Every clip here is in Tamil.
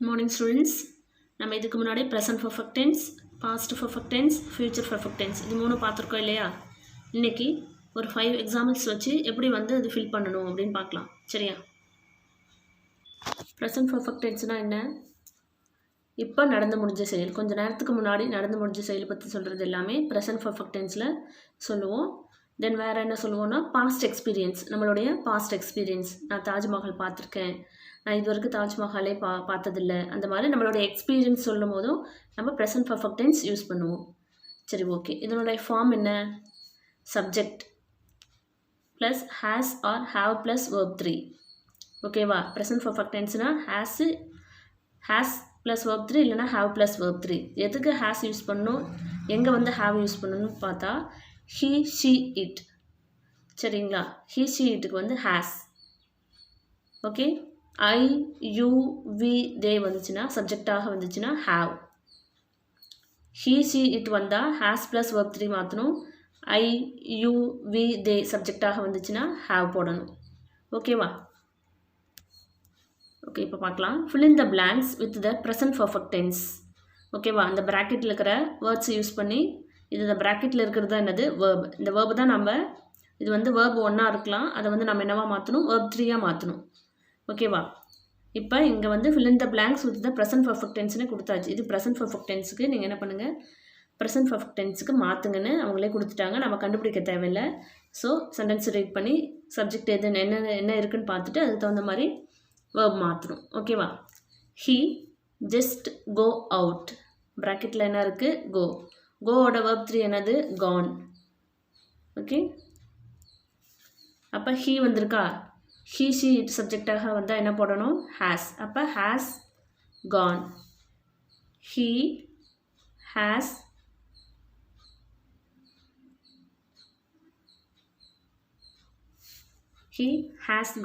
Morning students. நம்ம இதுக்கு முன்னாடி present perfect tense, past perfect tense, future perfect tense இது மூணு பார்த்துருக்கோம் இல்லையா? இன்னைக்கு ஒரு 5 examples வச்சு எப்படி வந்து அது fill பண்ணணும் அப்படின்னு பார்க்கலாம். சரியா? present perfect tenseனா என்ன? இப்போ நடந்து முடிஞ்ச செயல். கொஞ்ச நேரத்துக்கு முன்னாடி நடந்து முடிஞ்ச செயல் பற்றி சொல்கிறது எல்லாமே present perfect tenseல சொல்லுவோம். தென் வேறு என்ன சொல்லுவோம்னா பாஸ்ட் எக்ஸ்பீரியன்ஸ், நம்மளுடைய பாஸ்ட் எக்ஸ்பீரியன்ஸ். நான் தாஜ்மஹால் பார்த்துருக்கேன், நான் இது வரைக்கும் தாஜ்மஹாலே பார்த்ததில்லை, அந்த மாதிரி நம்மளுடைய எக்ஸ்பீரியன்ஸ் சொல்லும் போதும் நம்ம ப்ரெசன்ட் பர்ஃபெக்ட் டென்ஸ் யூஸ் பண்ணுவோம். சரி, ஓகே. இதனுடைய ஃபார்ம் என்ன? Subject plus has or have plus verb 3. ஓகேவா? ப்ரெசன்ட் பர்ஃபெக்ட் டென்ஸ்னால் ஹேஸ் ப்ளஸ் verb 3 இல்லைனா ஹாவ் ப்ளஸ் verb 3. எதுக்கு ஹேஸ் யூஸ் பண்ணணும், எங்கே வந்து ஹாவ் யூஸ் பண்ணணும்னு பார்த்தா he, she, it. சரிங்களா? he, she, itக்கு வந்து has. Okay. I, you, we, they வந்துச்சுன்னா சப்ஜெக்டாக வந்துச்சுன்னா have. he, she, it வந்தால் has plus verb 3 மாற்றணும். I, you, we, they சப்ஜெக்டாக வந்துச்சுன்னா have போடணும். ஓகேவா? ஓகே, இப்போ பார்க்கலாம். fill in the blanks with the present perfect tense. ஓகேவா? அந்த ப்ராக்கெட்டில் இருக்கிற வேர்ட்ஸ் யூஸ் பண்ணி, இது இந்த ப்ராக்கெட்டில் இருக்கிறது தான் என்னது? வேர்ப். இந்த வேர்பு தான் நம்ம, இது வந்து வேர்ப் 1 இருக்கலாம், அதை வந்து நம்ம என்னவா மாற்றணும்? verb 3 மாற்றணும். ஓகேவா? இப்போ இங்கே வந்து fill in the blanks with the present perfect tenseன்னு கொடுத்தாச்சு. இது present perfect tenseக்கு நீங்கள் என்ன பண்ணுங்கள், present perfect tenseக்கு மாற்றுங்கன்னு அவங்களே கொடுத்துட்டாங்க, நம்ம கண்டுபிடிக்க தேவையில்லை. ஸோ சென்டென்ஸ் ரீட் பண்ணி சப்ஜெக்ட் எது என்ன இருக்குன்னு பார்த்துட்டு அதுக்கு தகுந்த மாதிரி வேர்ப் மாற்றணும். ஓகேவா? he just go out. ப்ராக்கெட்டில் என்ன இருக்குது? go. கோவோட verb 3 என்னது? gone. ஓகே. அப்போ he வந்திருக்கா, he, she, it சப்ஜெக்டாக வந்தால் என்ன போடணும்? has. அப்போ has gone. he has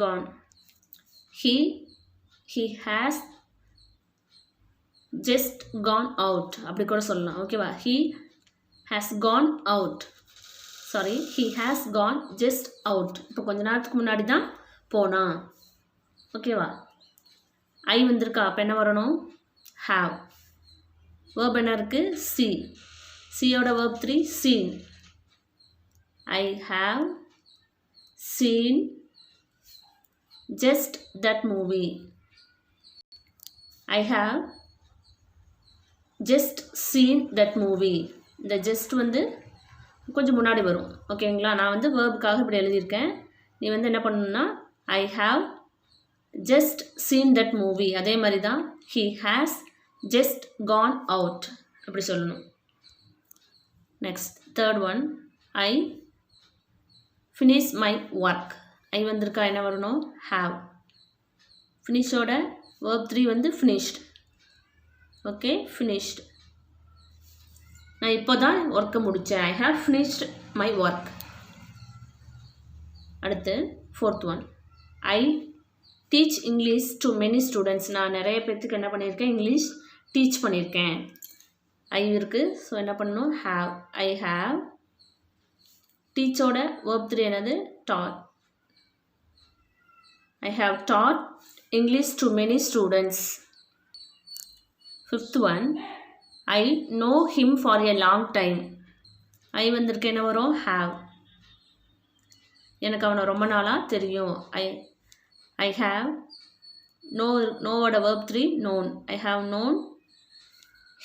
gone. he has just gone out அப்படி கூட சொல்லலாம். ஓகேவா? he has gone out. Sorry, he has gone just out. இப்போ கொஞ்ச நேரத்துக்கு முன்னாடி தான் போனான். ஓகேவா? ஐ வந்திருக்கா, அப்போ என்ன வரணும்? have. வேர்ப் என்ன இருக்குது? see. சியோட verb 3 seen. I have seen just that movie. I have just seen that movie. இந்த just வந்து கொஞ்சம் முன்னாடி வரும். ஓகேங்களா? நான் வந்து வேர்புக்காக இப்படி எழுதியிருக்கேன். நீ வந்து என்ன பண்ணணும்னா I have just seen that movie. அதே மாதிரி தான் he has just gone out அப்படி சொல்லணும். Next third one, I finish my work. ஐ வந்திருக்கா, என்ன வரணும்? have. ஃபினிஷோட verb 3 வந்து finished. Okay, finished. நான் இப்போ தான் ஒர்க்கை முடித்தேன். I have finished my work. அடுத்து fourth one, I teach English to many students. நான் நிறைய பேர்த்துக்கு என்ன பண்ணியிருக்கேன்? இங்கிலீஷ் டீச் பண்ணியிருக்கேன். ஐ இருக்குது, ஸோ என்ன பண்ணணும்? have. I have. டீச்சோட verb 3 என்னது? taught. I have taught English to many students. Fifth one, I know him for a long time. I வந்திருக்கு, என்ன வரும்? have. எனக்கு அவனை ரொம்ப நாளாக தெரியும். I have knowவோட verb 3 known. I have known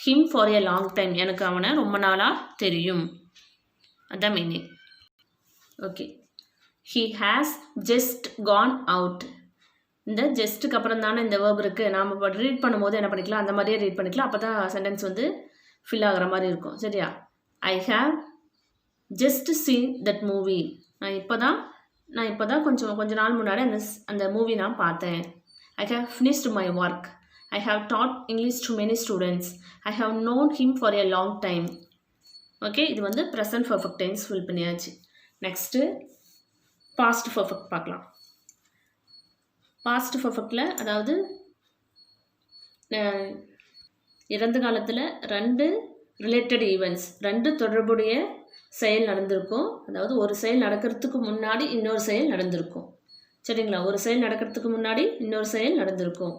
him for a long time. எனக்கு அவனை ரொம்ப நாளாக தெரியும். அதான் meaning. Okay. he has just gone out. இந்த ஜஸ்ட்டுக்கு அப்புறம் தானே இந்த வேர்ப் இருக்குது. நாம் இப்போ ரீட் பண்ணும்போது என்ன பண்ணிக்கலாம், அந்த மாதிரியே ரீட் பண்ணிக்கலாம். அப்போ தான் சென்டென்ஸ் வந்து ஃபில் ஆகிற மாதிரி இருக்கும். சரியா? I have just seen that movie. நான் இப்போ தான் கொஞ்ச நாள் முன்னாடி அந்த மூவி நான் பார்த்தேன். I have finished my work. I have dot English to many students. I have known him for a long time. Okay, இது வந்து ப்ரெசன்ட் பர்ஃபெக்ட் டென்ஸ் ஃபில் பண்ணியாச்சு. நெக்ஸ்ட்டு பாஸ்ட் பர்ஃபெக்ட் பார்க்கலாம். பாஸ்ட் பர்ஃபெக்டில் அதாவது இறந்த காலத்தில் 2 ரிலேட்டட் ஈவெண்ட்ஸ், 2 தொடர்புடைய செயல் நடந்திருக்கும். அதாவது ஒரு செயல் நடக்கிறதுக்கு முன்னாடி இன்னொரு செயல் நடந்திருக்கும். சரிங்களா? ஒரு செயல் நடக்கிறதுக்கு முன்னாடி இன்னொரு செயல் நடந்திருக்கும்.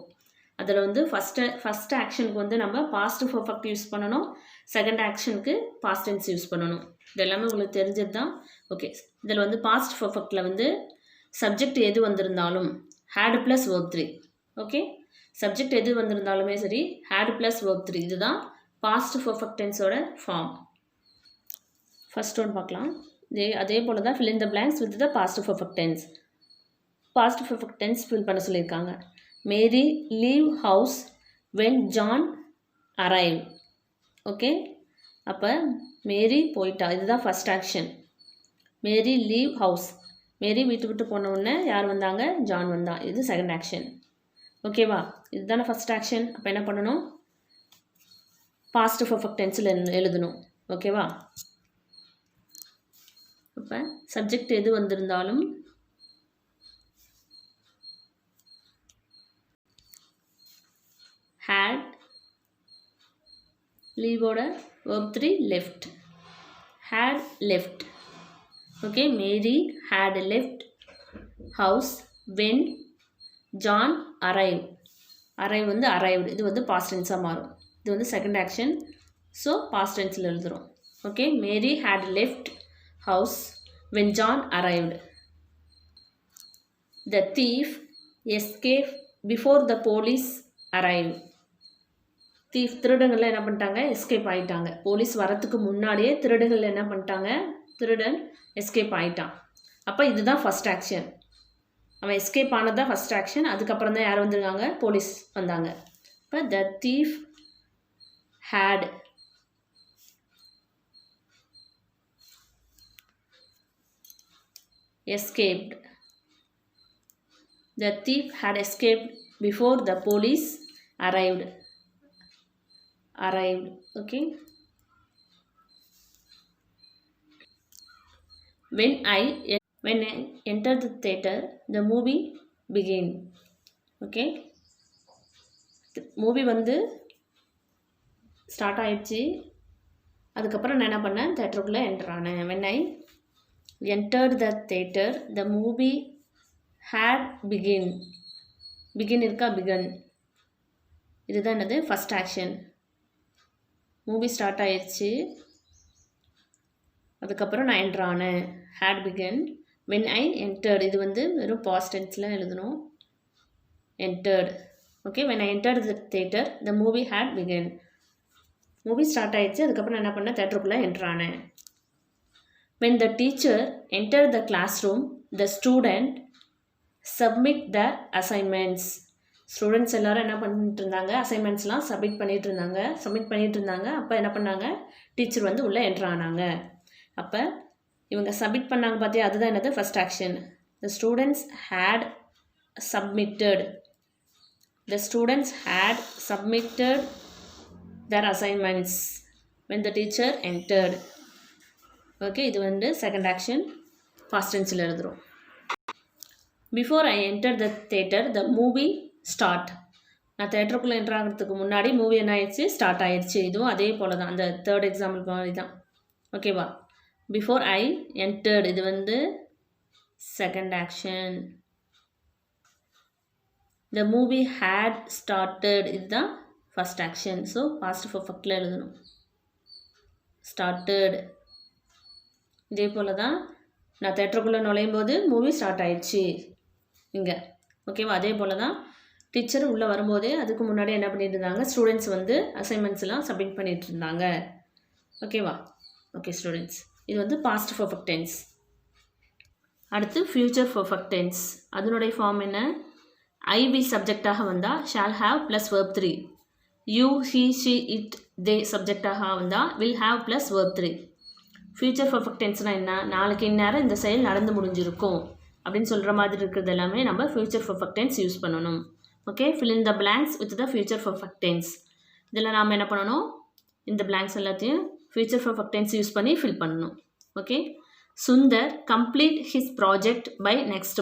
அதில் வந்து ஃபஸ்ட்டு ஆக்ஷனுக்கு வந்து நம்ம பாஸ்ட் பர்ஃபெக்ட் யூஸ் பண்ணணும், செகண்ட் ஆக்ஷனுக்கு பாஸ்ட் டென்ஸ் யூஸ் பண்ணணும். இது எல்லாமே உங்களுக்கு தெரிஞ்சது தான். ஓகே, இதில் வந்து பாஸ்ட் பர்ஃபெக்டில் வந்து சப்ஜெக்ட் எது வந்திருந்தாலும் had plus verb 3. Okay, subject எது வந்திருந்தாலுமே சரி had ப்ளஸ் verb 3 இதுதான் பாஸ்ட் பர்ஃபெக்ட் டென்ஸோட ஃபார்ம். ஃபர்ஸ்ட் ஒன் பார்க்கலாம். அதே போல் தான் fill in the blanks with the past perfect tense. Past perfect tense fill பண்ண சொல்லியிருக்காங்க. Mary leave house when John arrive. Okay, அப்போ மேரி போயிட்டா, இதுதான் first action. Mary leave house, Mary வீட்டு விட்டு போன உடனே யார் வந்தாங்க? ஜான் வந்தான். இது செகண்ட் ஆக்ஷன். ஓகேவா, இதுதானே ஃபஸ்ட் ஆக்ஷன். அப்போ என்ன பண்ணணும்? பாஸ்ட் பர்ஃபெக்ட் டென்ஸில் எழுதணும். ஓகேவா, அப்போ சப்ஜெக்ட் எது வந்திருந்தாலும் had, லீவோட verb 3 left, had left. Okay, Mary had left house when John arrived. arrive வந்து arrived, இது வந்து past tense-ஆ மாறும். இது வந்து செகண்ட் ஆக்ஷன். ஸோ பாஸ்ட் டென்ஸில் எழுதுகிறோம். Okay, Mary had left house when John arrived. The thief escaped before the police arrived. Thief திருடங்கள்லாம் என்ன பண்ணிட்டாங்க? எஸ்கேப் ஆகிட்டாங்க. போலீஸ் வரத்துக்கு முன்னாடியே திருடர்கள் என்ன பண்ணிட்டாங்க? திருடன் எஸ்கேப் ஆகிட்டான். அப்போ இதுதான் ஃபஸ்ட் ஆக்ஷன். அவன் எஸ்கேப் ஆனது தான் ஃபஸ்ட் ஆக்ஷன். அதுக்கப்புறம் தான் யார் வந்திருக்காங்க? போலீஸ் வந்தாங்க. இப்போ the thief had escaped. The thief had escaped before the police arrived. Okay, when I entered the theater the movie began. Okay, movie வந்து ஸ்டார்ட் ஆயிடுச்சு. அதுக்கப்புறம் நான் என்ன பண்ணேன்? தேட்டருக்குள்ளே என்டர் ஆனேன். when I entered the theater the movie had begun. இருக்கா? begun. இதுதான் என்னது? First action. மூவி ஸ்டார்ட் ஆயிடுச்சு, அதுக்கப்புறம் நான் என்டர் ஆனேன். had begun when I entered, இது வந்து வெறும் பாஸ்ட் டென்ஸில் எழுதணும். entered. Okay, when I entered the theater the movie had begun. Movie start ஆயிடுச்சு, அதுக்கப்புறம் நான் என்ன பண்ணேன்? தேட்டருக்குள்ளே என்டர் ஆனேன். when the teacher entered the classroom the student submit their assignments. Students எல்லோரும் என்ன பண்ணிட்டு இருந்தாங்க? அசைன்மெண்ட்ஸ்லாம் சப்மிட் பண்ணிகிட்டு இருந்தாங்க. அப்போ என்ன பண்ணாங்க? டீச்சர் வந்து உள்ளே என்ட்ரு ஆனாங்க. அப்போ இவங்க சப்மிட் பண்ணாங்க பார்த்தியா, அதுதான் என்னது? First action. The students had submitted their assignments when the teacher entered. Okay, இது வந்து செகண்ட் ஆக்ஷன். பாஸ்ட் டென்ஸில் எழுதுகிறோம். Before I enter the theatre the movie start. நான் தேட்டருக்குள்ளே என்ட்ரு ஆகிறதுக்கு முன்னாடி மூவி என்ன ஆயிடுச்சு? ஸ்டார்ட் ஆயிடுச்சு. இதுவும் அதே போல் தான், அந்த தேர்ட் எக்ஸாம்பிள் மாதிரி தான். ஓகேவா, பிஃபோர் ஐ என்டர்டு இது வந்து second action. The movie had started இதுதான் ஃபஸ்ட் ஆக்ஷன். ஸோ பாஸ்ட் பர்ஃபெக்டில் எழுதணும். ஸ்டார்டட். இதே போல் தான் நான் தேட்டருக்குள்ளே நுழையும் போது மூவி ஸ்டார்ட் ஆயிடுச்சு இங்கே. ஓகேவா, அதே போல் தான் டீச்சர் உள்ளே வரும்போதே அதுக்கு முன்னாடி என்ன பண்ணிட்டு இருந்தாங்க? ஸ்டூடெண்ட்ஸ் வந்து அசைன்மெண்ட்ஸ்லாம் சப்மிட் பண்ணிகிட்டு இருந்தாங்க. ஓகேவா, ஓகே ஸ்டூடெண்ட்ஸ், இது வந்து பாஸ்ட் பர்ஃபெக்ட் டென்ஸ். அடுத்து ஃப்யூச்சர் பர்ஃபெக்ட் டென்ஸ். அதனுடைய ஃபார்ம் என்ன? ஐ வில் சப்ஜெக்டாக வந்தால் shall have plus verb 3. You he she it they சப்ஜெக்டாக வந்தால் will have plus verb 3. Future perfect டென்ஸ்னால் என்ன? நாளைக்கு இந்நேரம் இந்த செயல் நடந்து முடிஞ்சிருக்கும் அப்படின்னு சொல்கிற மாதிரி இருக்கிறது எல்லாமே நம்ம ஃப்யூச்சர் பர்ஃபெக்ட் டென்ஸ் யூஸ் பண்ணணும். Okay, fill in the blanks with the future perfect tense. இதில் நாம் என்ன பண்ணணும்? இந்த blanks எல்லாத்தையும் future perfect tense யூஸ் பண்ணி ஃபில் பண்ணணும். Okay, Sundar complete his project by next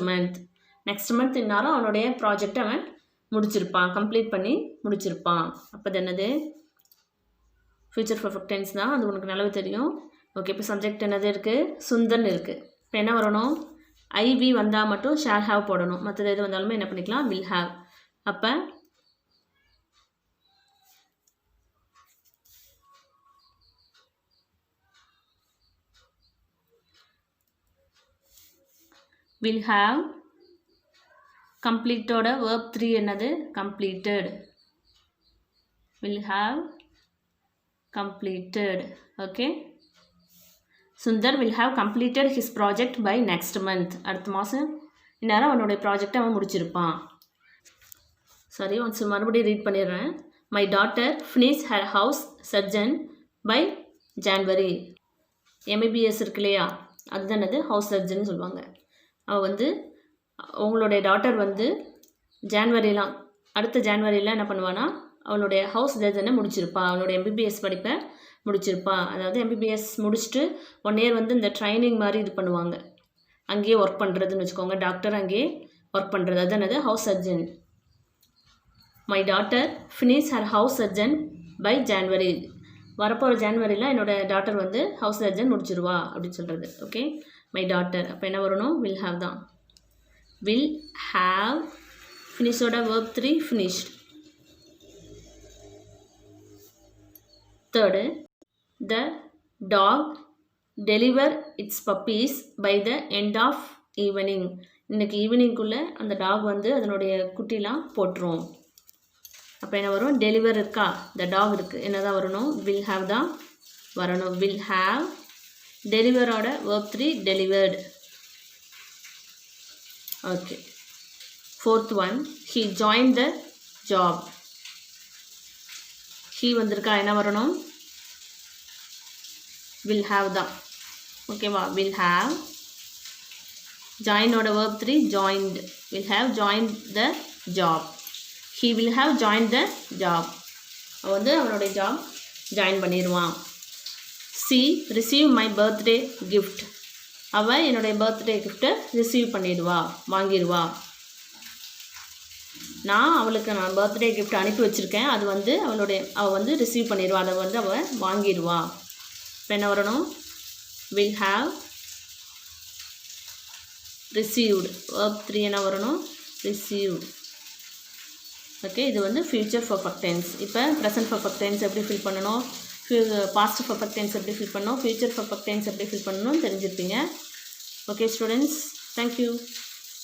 month இன்னாரும் அவனுடைய ப்ராஜெக்டை அவன் முடிச்சிருப்பான், கம்ப்ளீட் பண்ணி முடிச்சிருப்பான். அப்போ அது என்னது? ஃப்யூச்சர் பர்ஃபெக்ட் டென்ஸ் தான், அது உனக்கு நல்லாவே தெரியும். ஓகே, இப்போ சப்ஜெக்ட் என்னது இருக்குது? சுந்தர்னு இருக்குது. இப்போ என்ன வரணும்? ஐவி வந்தால் மட்டும் ஷால் ஹாவ் போடணும். மற்றது எது வந்தாலுமே என்ன பண்ணிக்கலாம்? Will have. அப்போ will have completeோட verb 3 என்னது completed. will have completed. Okay. Sundar will have completed his project by next month. அடுத்த மாதம் இந்நேரம் அவனுடைய ப்ராஜெக்டை அவன் முடிச்சிருப்பான். சாரி, ஒன்ஸ் மறுபடியும் ரீட் பண்ணிடுறேன். My daughter finish her house surgeon by January. MBBS இருக்கு இல்லையா, அதுதான் அது ஹவுஸ் சர்ஜன் சொல்லுவாங்க. அவள் வந்து உங்களுடைய டாட்டர் வந்து ஜான்வரிலாம் அடுத்த ஜான்வரியில் என்ன பண்ணுவான்னா அவளுடைய ஹவுஸ் சர்ஜனை முடிச்சிருப்பா, அவளுடைய எம்பிபிஎஸ் படிப்பை முடிச்சிருப்பா. அதாவது எம்பிபிஎஸ் முடிச்சுட்டு 1 year வந்து இந்த ட்ரைனிங் மாதிரி இது பண்ணுவாங்க, அங்கேயே ஒர்க் பண்ணுறதுன்னு வச்சுக்கோங்க. டாக்டர் அங்கேயே ஒர்க் பண்ணுறது, அதுதான் அது house surgeon. My daughter finish her house surgeon by January. வரப்போகிற ஜான்வரியில் என்னோடய டாட்டர் வந்து ஹவுஸ் சர்ஜன் முடிச்சிருவா அப்படின்னு சொல்கிறது. Okay, my daughter. அப்போ என்ன வரணும், வில் ஹாவ் தான். வில் ஹாவ் ஃபினிஷோட verb 3 finished. Third, the dog deliver its puppies by the end of evening. இன்னைக்கு ஈவினிங்குள்ளே அந்த டாக் வந்து அதனுடைய குட்டிலாம் போட்டுரும். அப்போ என்ன வரும், டெலிவர் இருக்கா, த டாக் இருக்குது, என்ன தான் வரணும், வில் ஹாவ் தான் வரணும். வில் ஹாவ் டெலிவரோட verb 3 delivered. Okay. 4th one, he joined the job. he வந்திருக்கா, என்ன வரணும், வில் ஹாவ் தான். ஓகேவா, will have ஜாயினோட verb 3 joined. will have joined the job. he will have joined the job. அவன் வந்து அவனுடைய ஜாப் ஜாயின் பண்ணிடுவான். she receive my birthday gift. அவள் என்னுடைய பர்த்டே கிஃப்ட்டை ரிசீவ் பண்ணிடுவா, வாங்கிடுவா. நான் பர்த்டே கிஃப்ட் அனுப்பி வச்சுருக்கேன், அது வந்து அவள் வந்து ரிசீவ் பண்ணிடுவா, அதை வந்து அவள் வாங்கிடுவா. இப்போ என்ன வரணும், வில் ஹாவ் ரிசீவ்டு. verb 3 என்ன வரணும், ரிசீவ்டு. ஓகே, இது வந்து ஃபியூச்சர் பர்ஃபெக்ட் டென்ஸ். இப்போ ப்ரெசன்ட் பர்ஃபெக்ட் டென்ஸ் எப்படி ஃபில் பண்ணணும், பாஸ்ட் பர்ஃபெக்ட் டென்ஸ் எப்படி ஃபில் பண்ணணும், ஃபியூச்சர் பர்ஃபெக்ட் டென்ஸ் எப்படி ஃபில் பண்ணணும்னு தெரிஞ்சிருப்பீங்க. Okay students, thank you.